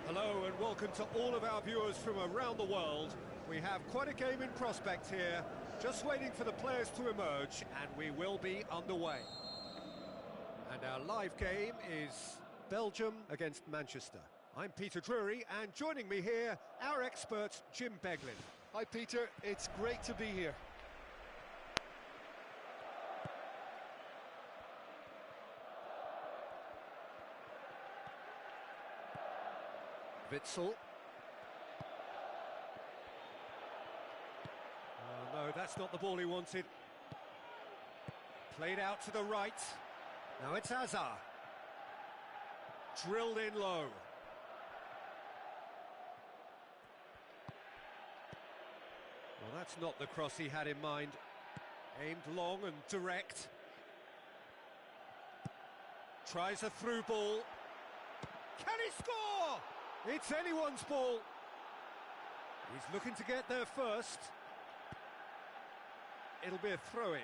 Hello and welcome to all of our viewers from around the world. We have quite a game in prospect here, just waiting for the players to emerge, and we will be underway. And our live game is Belgium against Manchester. I'm Peter Drury, and joining me here, our expert Jim Beglin. Hi Peter, it's great to be here. Witsel. Oh, no, that's not the ball he wanted. Played out to the right. Now it's Hazard. Drilled in low. Well, that's not the cross he had in mind. Aimed long and direct. Tries a through ball. Can he score? It's anyone's ball. He's looking to get there first. It'll be a throw-in.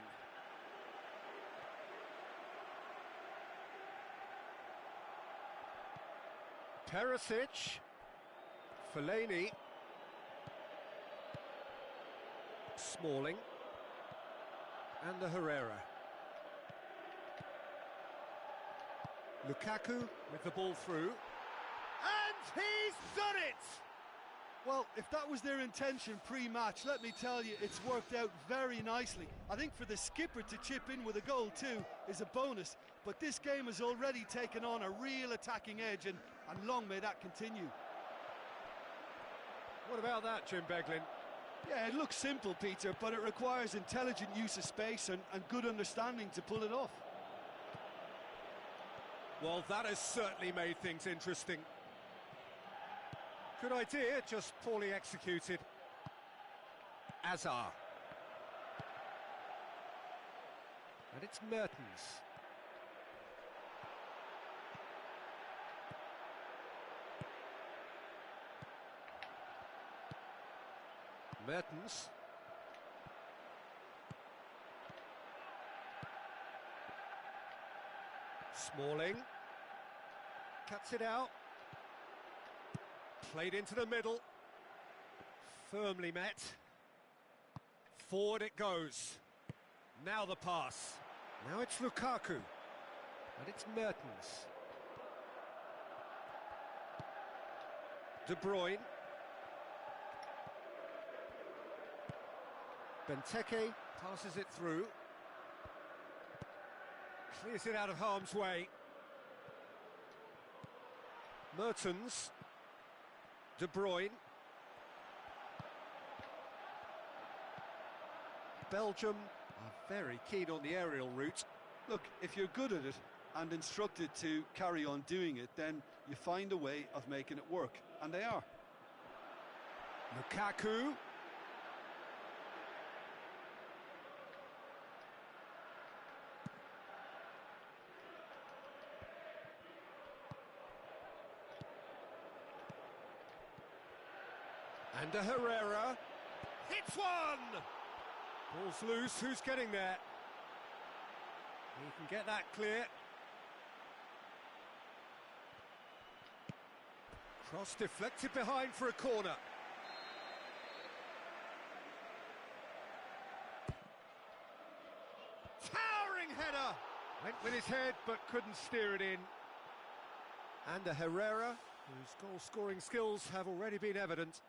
Perisic. Fellaini. Smalling. And the Herrera. Lukaku with the ball through. And he's done it! Well, if that was their intention pre-match, let me tell you, it's worked out very nicely. I think for the skipper to chip in with a goal too is a bonus, but this game has already taken on a real attacking edge, and long may that continue. What about that, Jim Beglin? Yeah, it looks simple, Peter, but it requires intelligent use of space and good understanding to pull it off. Well, that has certainly made things interesting. Good idea, just poorly executed. Hazard. And it's Mertens. Mertens. Smalling. Cuts it out. Played into the middle. Firmly met. Forward it goes. Now the pass. Now it's Lukaku. And it's Mertens. De Bruyne. Benteke passes it through. Clears it out of harm's way. Mertens. De Bruyne. Belgium are very keen on the aerial route. Look, if you're good at it and instructed to carry on doing it, then you find a way of making it work, and they are. Lukaku. And Herrera. Hits one! Ball's loose, who's getting there? He can get that clear. Cross deflected behind for a corner. Towering header! Went with his head but couldn't steer it in. And Herrera, whose goal-scoring skills have already been evident.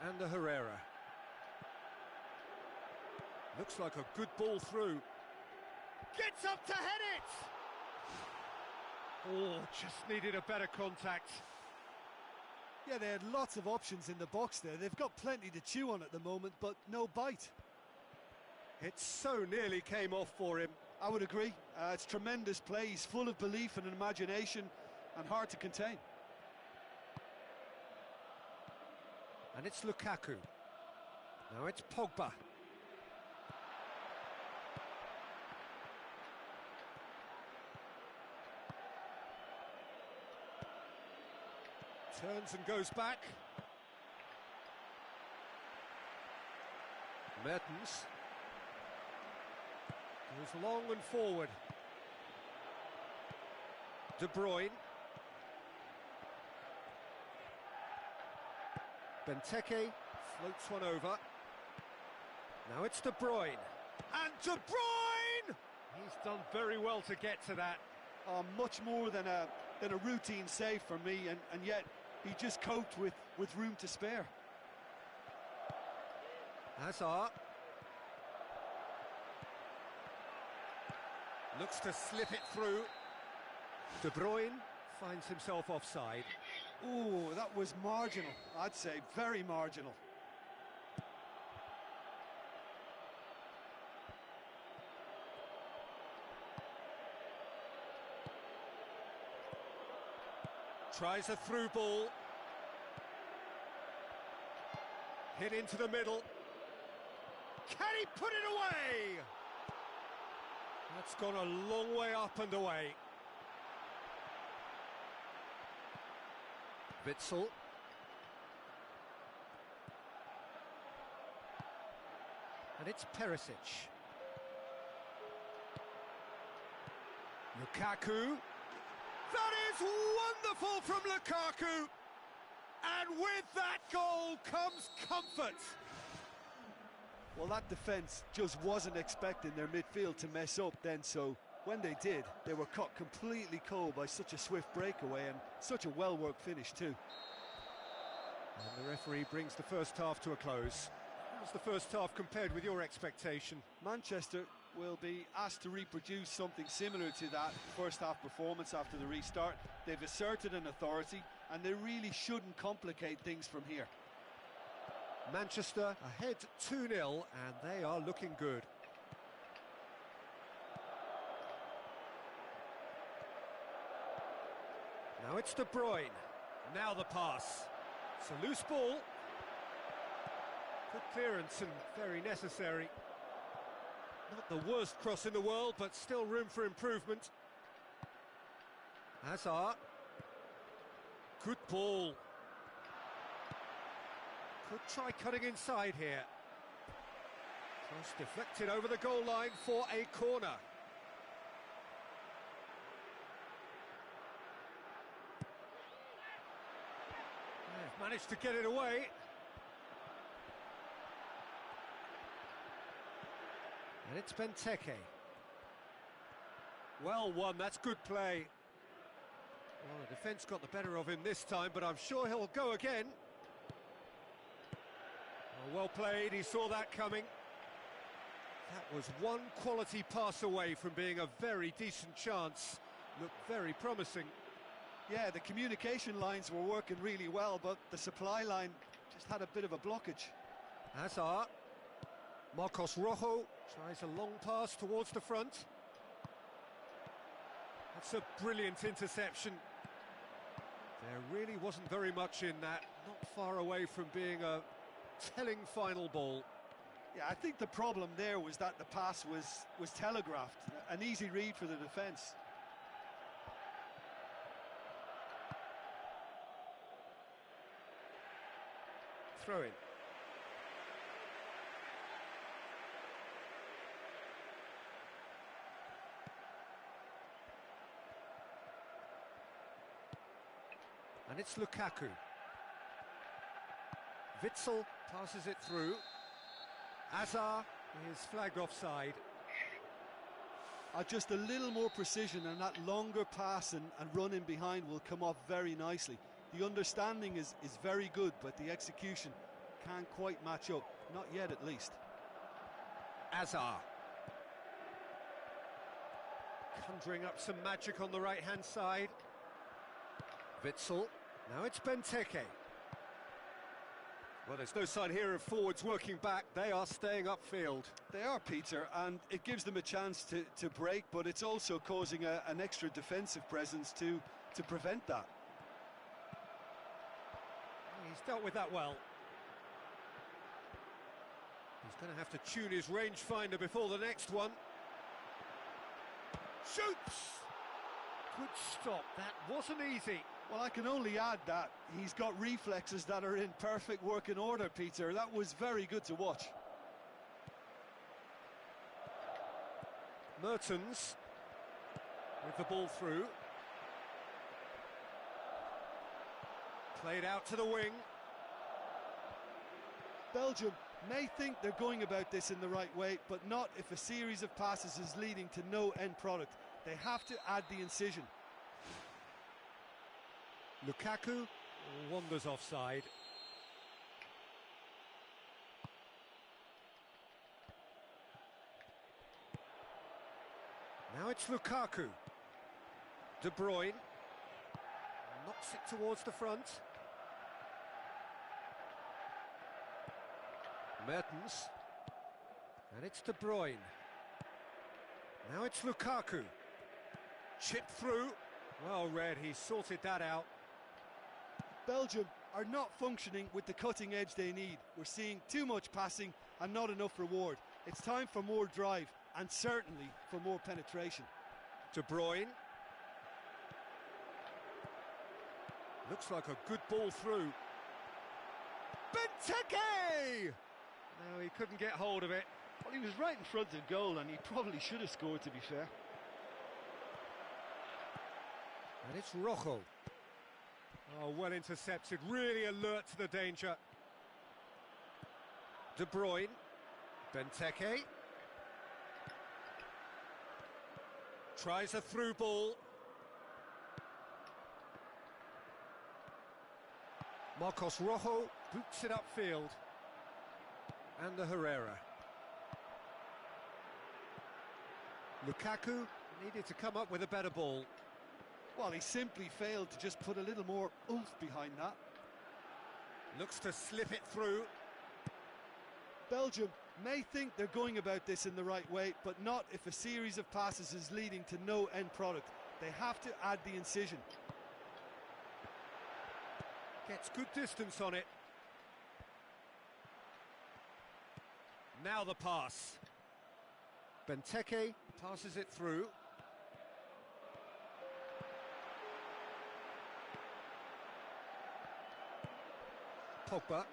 And Herrera. Looks like a good ball through. Gets up to head it! Oh, just needed a better contact. Yeah, they had lots of options in the box there. They've got plenty to chew on at the moment, but no bite. It so nearly came off for him. I would agree. It's tremendous play. He's full of belief and imagination and hard to contain. And it's Lukaku. Now it's Pogba. Turns and goes back. Mertens. Goes long and forward. De Bruyne. Benteke floats one over. Now it's De Bruyne. And De Bruyne! He's done very well to get to that. Much more than a routine save for me, and yet he just coped with room to spare. Hazard. Looks to slip it through. De Bruyne finds himself offside. Oh, that was marginal, I'd say, very marginal. Tries a through ball. Hit into the middle. Can he put it away? That's gone a long way up and away. Witsel. And it's Perisic. Lukaku. That is wonderful from Lukaku! And with that goal comes comfort. Well, that defence just wasn't expecting their midfield to mess up then, so when they did, they were caught completely cold by such a swift breakaway and such a well-worked finish too. And the referee brings the first half to a close. How's the first half compared with your expectation? Manchester will be asked to reproduce something similar to that first half performance after the restart. They've asserted an authority and they really shouldn't complicate things from here. Manchester ahead 2-0 and they are looking good. Now it's De Bruyne. Now the pass. It's a loose ball. Good clearance and very necessary. Not the worst cross in the world, but still room for improvement. Hazard. Good ball. Could try cutting inside here. Cross deflected over the goal line for a corner. They've managed to get it away. And it's Benteke. Well won, that's good play. Well, the defence got the better of him this time, but I'm sure he'll go again. Well played, he saw that coming. That was one quality pass away from being a very decent chance. Looked very promising. Yeah, the communication lines were working really well, but the supply line just had a bit of a blockage. Hazard. Marcos Rojo tries a long pass towards the front. That's a brilliant interception. There really wasn't very much in that, not far away from being a telling final ball. Yeah, I think the problem there was that the pass was telegraphed. An easy read for the defence. Throw in. And it's Lukaku. Witsel passes it through. Hazard is flagged offside. Just a little more precision, and that longer pass and run in behind will come off very nicely. The understanding is very good, but the execution can't quite match up. Not yet, at least. Hazard. Conjuring up some magic on the right-hand side. Witsel. Now it's Benteke. Well, there's no sign here of forwards working back. They are staying upfield. They are, Peter, and it gives them a chance to break, but it's also causing an extra defensive presence to prevent that. He's dealt with that well. He's going to have to tune his rangefinder before the next one. Shoots! Good stop. That wasn't easy. Well, I can only add that he's got reflexes that are in perfect working order, Peter. That was very good to watch. Mertens with the ball through. Played out to the wing. Belgium may think they're going about this in the right way, but not if a series of passes is leading to no end product. They have to add the incision. Lukaku wanders offside. Now it's Lukaku. De Bruyne knocks it towards the front. Mertens. And it's De Bruyne. Now it's Lukaku. Chipped through. Well read, he sorted that out. Belgium are not functioning with the cutting edge they need. We're seeing too much passing and not enough reward. It's time for more drive and certainly for more penetration. De Bruyne. Looks like a good ball through. Benteke! No, he couldn't get hold of it. Well, he was right in front of goal and he probably should have scored, to be fair. And it's Rojo. Oh, well intercepted, really alert to the danger. De Bruyne. Benteke. Tries a through ball. Marcos Rojo boots it upfield. And the Herrera. Lukaku needed to come up with a better ball. Well, he simply failed to just put a little more oomph behind that. Looks to slip it through. Belgium may think they're going about this in the right way, but not if a series of passes is leading to no end product. They have to add the incision. Gets good distance on it. Now the pass. Benteke passes it through. Pogba.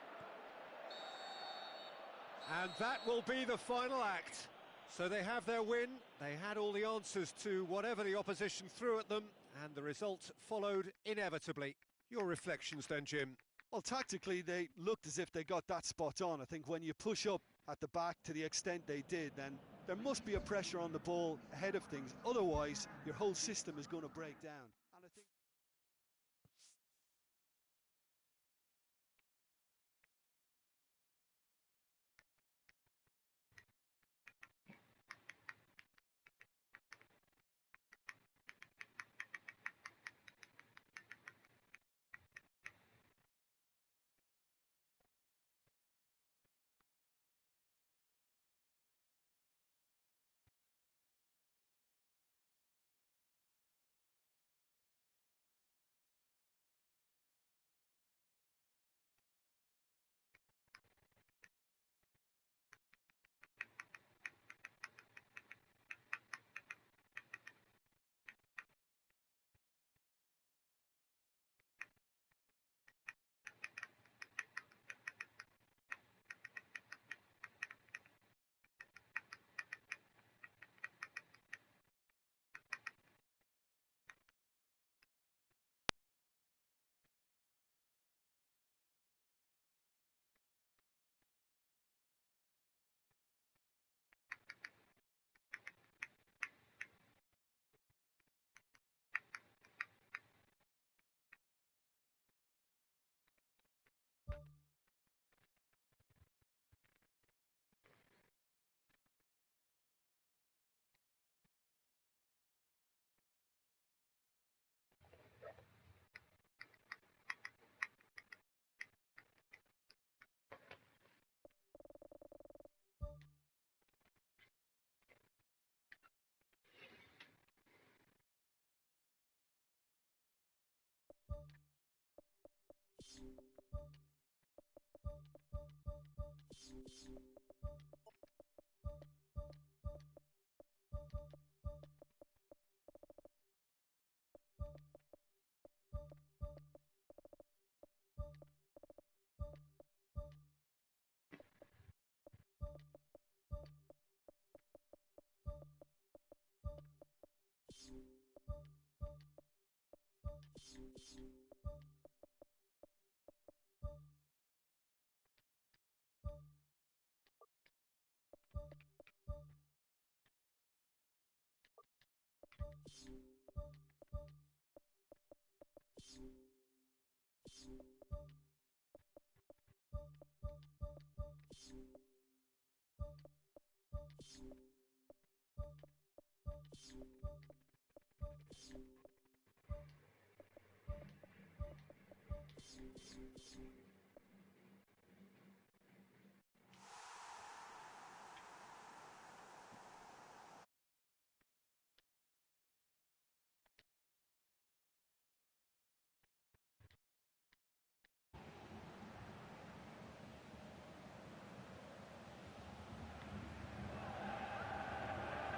And that will be the final act. So they have their win. They had all the answers to whatever the opposition threw at them, and the result followed inevitably. Your reflections then, Jim? Well, tactically, they looked as if they got that spot on. I think when you push up at the back to the extent they did, then there must be a pressure on the ball ahead of things. Otherwise, your whole system is going to break down.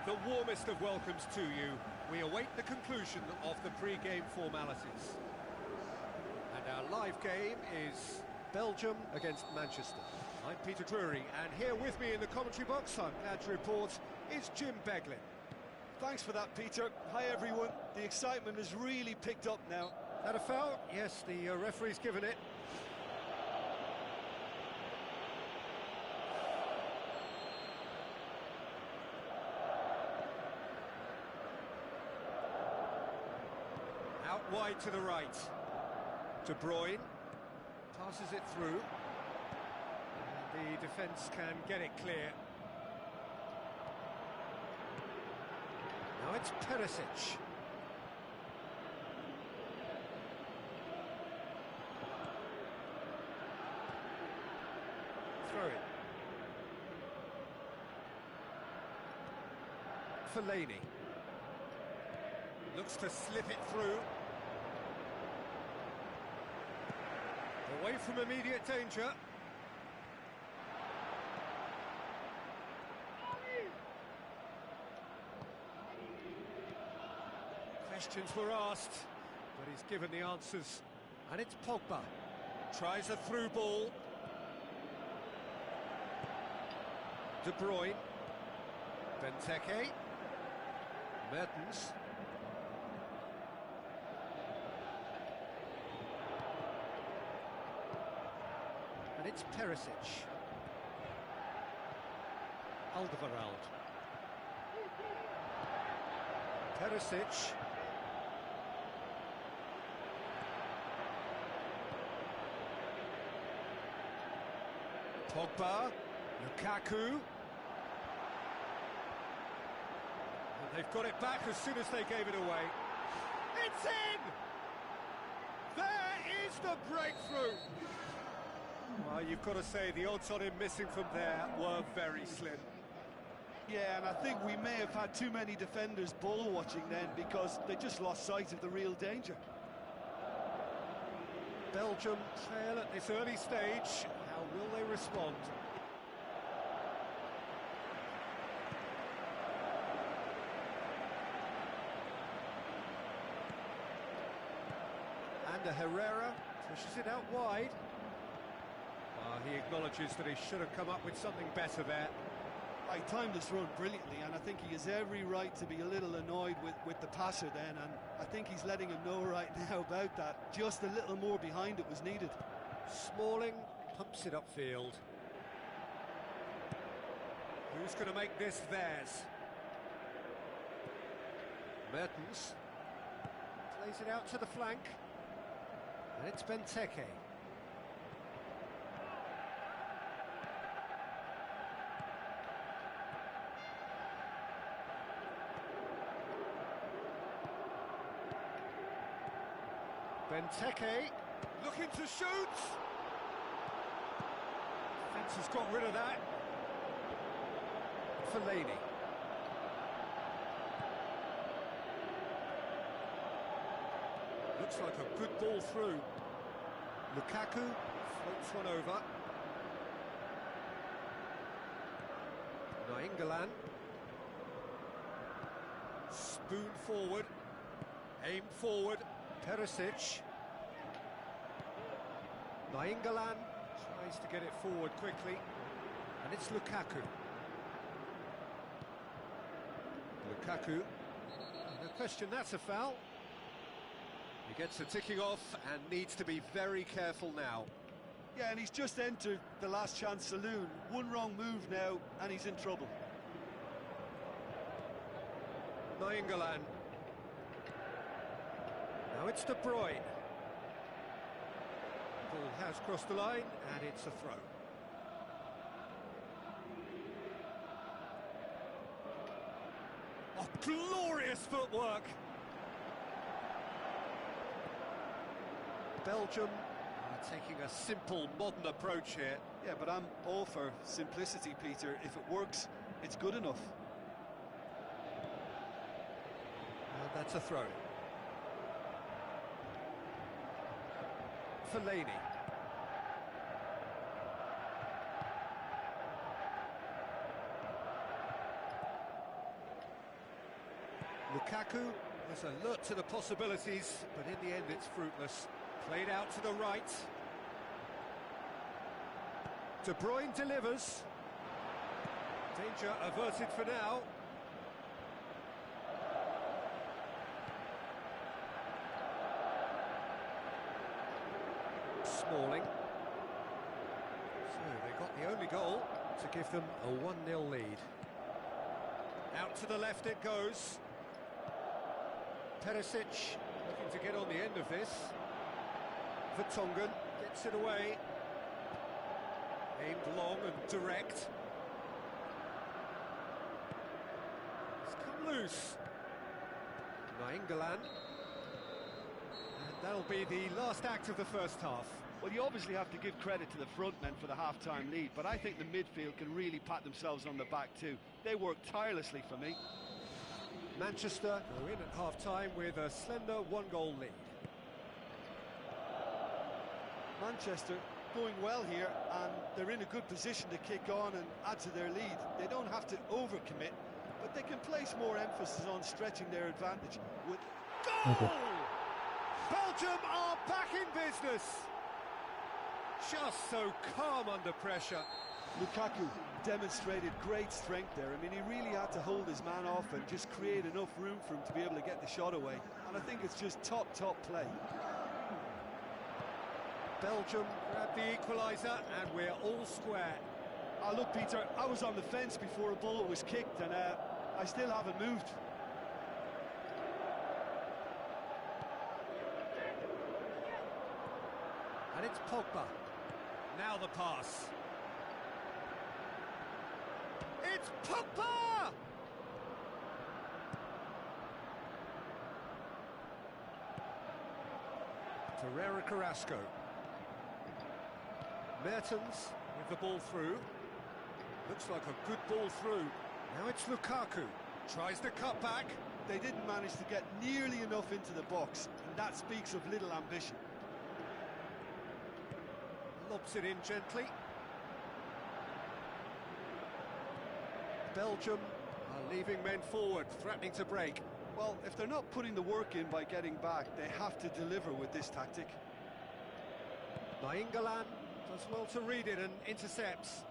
The warmest of welcomes to you. We await the conclusion of the pre-game formalities. And our live game is Belgium against Manchester. I'm Peter Drury, and here with me in the commentary box, I'm glad to report, is Jim Beglin. Thanks for that, Peter. Hi, everyone. The excitement has really picked up now. Had a foul? Yes, the referee's given it. Out wide to the right. De Bruyne passes it through. And the defence can get it clear. Now it's pes2017. Throw it. Fellaini. Looks to slip it through. Away from immediate danger. Questions were asked, but he's given the answers. And it's Pogba. Tries a through ball. De Bruyne. Benteke. Mertens. And it's pes2017. Alderweireld. pes2017. Pogba. Lukaku. And they've got it back as soon as they gave it away. It's in! There is the breakthrough! Well, you've got to say the odds on him missing from there were very slim. Yeah, and I think we may have had too many defenders ball watching then because they just lost sight of the real danger. Belgium trail at this early stage. How will they respond? And Herrera pushes it out wide. He acknowledges that he should have come up with something better there. He timed this run brilliantly, and I think he has every right to be a little annoyed with the passer then, and I think he's letting him know right now about that. Just a little more behind it was needed. Smalling pumps it upfield. Who's going to make this theirs? Mertens plays it out to the flank, and it's Benteke. Benteke looking to shoot. Defence has got rid of that. Fellaini. Looks like a good ball through. Lukaku floats one over. Nainggolan. Spoon forward. Aim forward. Perisic. Nainggolan tries to get it forward quickly. And it's Lukaku. Lukaku. No question, that's a foul. He gets the ticking off and needs to be very careful now. Yeah, and he's just entered the last chance saloon. One wrong move now, and he's in trouble. Nainggolan. Now it's De Bruyne. Ball has crossed the line, and it's a throw. Oh, glorious footwork! Belgium are taking a simple, modern approach here. Yeah, but I'm all for simplicity, Peter. If it works, it's good enough. And that's a throw. Fellaini. Lukaku is alert to the possibilities, but in the end it's fruitless. Played out to the right. De Bruyne delivers. Danger averted for now. Smalling. So they got the only goal to give them a 1-0 lead. Out to the left it goes. Perisic looking to get on the end of this. Vertonghen gets it away. Aimed long and direct. It's come loose. Nainggolan. And that'll be the last act of the first half. Well, you obviously have to give credit to the front men for the half-time lead, but I think the midfield can really pat themselves on the back too. They worked tirelessly for me. Manchester go in at half-time with a slender 1-goal lead. Manchester going well here, and they're in a good position to kick on and add to their lead. They don't have to overcommit, but they can place more emphasis on stretching their advantage. With goal! Okay. Belgium are back in business. Just so calm under pressure. Lukaku demonstrated great strength there. I mean, he really had to hold his man off and just create enough room for him to be able to get the shot away. And I think it's just top play. Belgium grab the equaliser, and we're all square. Look, Peter, I was on the fence before a bullet was kicked, and I still haven't moved. And it's Pogba. Now the pass. It's Pogba! Torreira Carrasco. Mertens with the ball through. Looks like a good ball through. Now it's Lukaku. Tries to cut back. They didn't manage to get nearly enough into the box, and that speaks of little ambition. Lobs it in gently. Belgium are leaving men forward, threatening to break. Well, if they're not putting the work in by getting back, they have to deliver with this tactic. Nainggolan does well to read it and intercepts.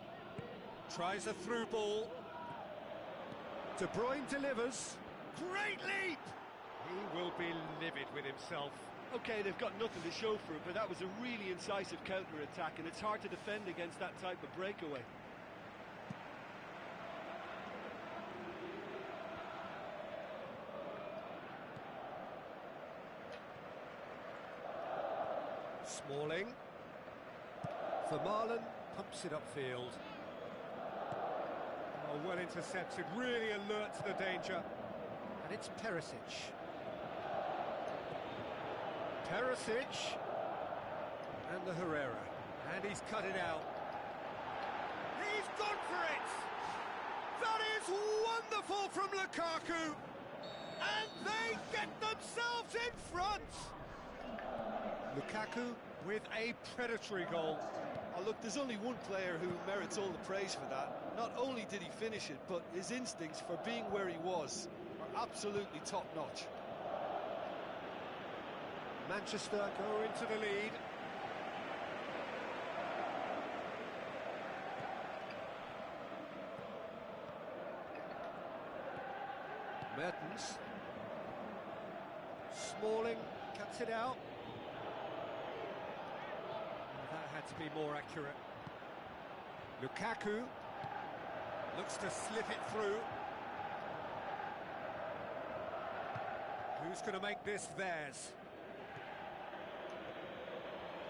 Tries a through ball. De Bruyne delivers. Great leap! He will be livid with himself. OK, they've got nothing to show for it, but that was a really incisive counter-attack, and it's hard to defend against that type of breakaway. Smalling. Vermaelen pumps it upfield. Oh, well intercepted, really alert to the danger. And it's Perisic. Perisic. And the Herrera. And he's cut it out. He's gone for it! That is wonderful from Lukaku! And they get themselves in front! Lukaku with a predatory goal. Oh, look, there's only one player who merits all the praise for that. Not only did he finish it, but his instincts for being where he was are absolutely top-notch. Manchester go into the lead. Mertens. Smalling cuts it out. That had to be more accurate. Lukaku looks to slip it through. Who's going to make this theirs?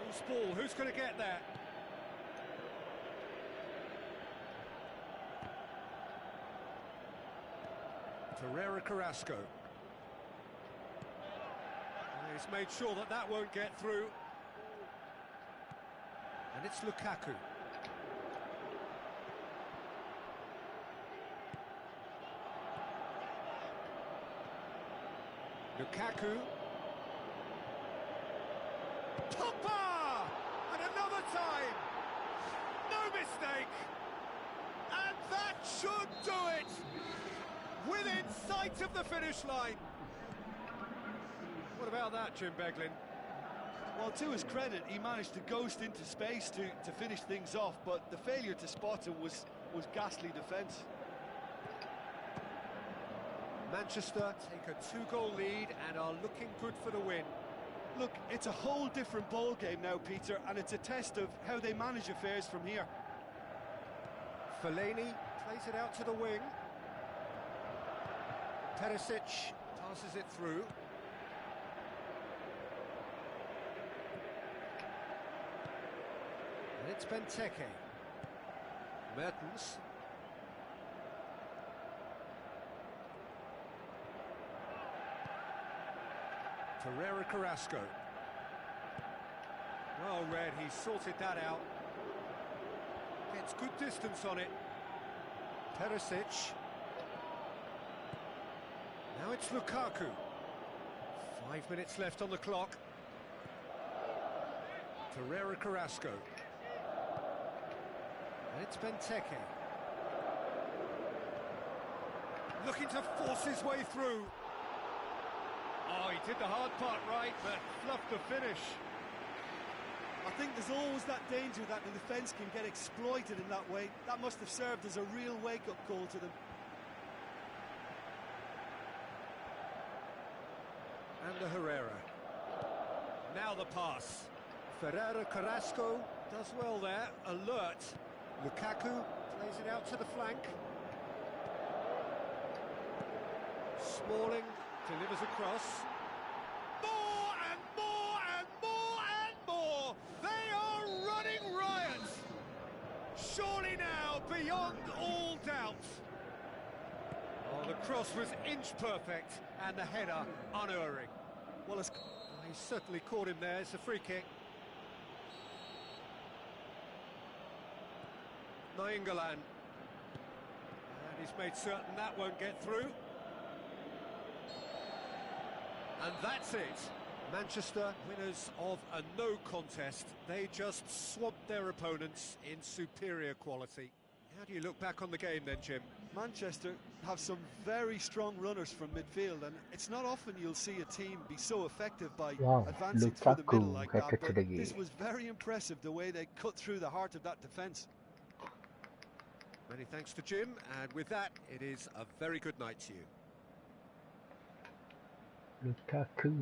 Who's ball? Who's going to get there? Torreira Carrasco. He's made sure that that won't get through. And it's Lukaku. Lukaku. Pogba! And another time! No mistake! And that should do it! Within sight of the finish line. What about that, Jim Beglin? Well, to his credit, he managed to ghost into space to finish things off, but the failure to spot him was ghastly defence. Manchester take a 2-goal lead and are looking good for the win. Look, it's a whole different ball game now, Peter, and it's a test of how they manage affairs from here. Fellaini plays it out to the wing. Perisic passes it through. And it's Benteke. Mertens. Torreira Carrasco. Well read, he sorted that out. Gets good distance on it. Perisic. Now it's Lukaku. 5 minutes left on the clock. Torreira Carrasco. And it's Benteke. Looking to force his way through. Oh, he did the hard part right, but fluffed the finish. I think there's always that danger that the defence can get exploited in that way. That must have served as a real wake-up call to them. And the Herrera. Now the pass. Ferreira Carrasco does well there, alert. Lukaku plays it out to the flank. Smalling delivers across. More and more and more and more! They are running riot! Surely now, beyond all doubt. Oh, the cross was inch perfect and the header unerring. Well, he certainly caught him there. It's a free kick. Nainggolan. And he's made certain that won't get through. And that's it. Manchester, winners of a no contest. They just swamped their opponents in superior quality. How do you look back on the game then, Jim? Manchester have some very strong runners from midfield, and it's not often you'll see a team be so effective by advancing through the middle like that, but this was very impressive, the way they cut through the heart of that defence. Many thanks to Jim, and with that, it is a very good night to you. Lukaku.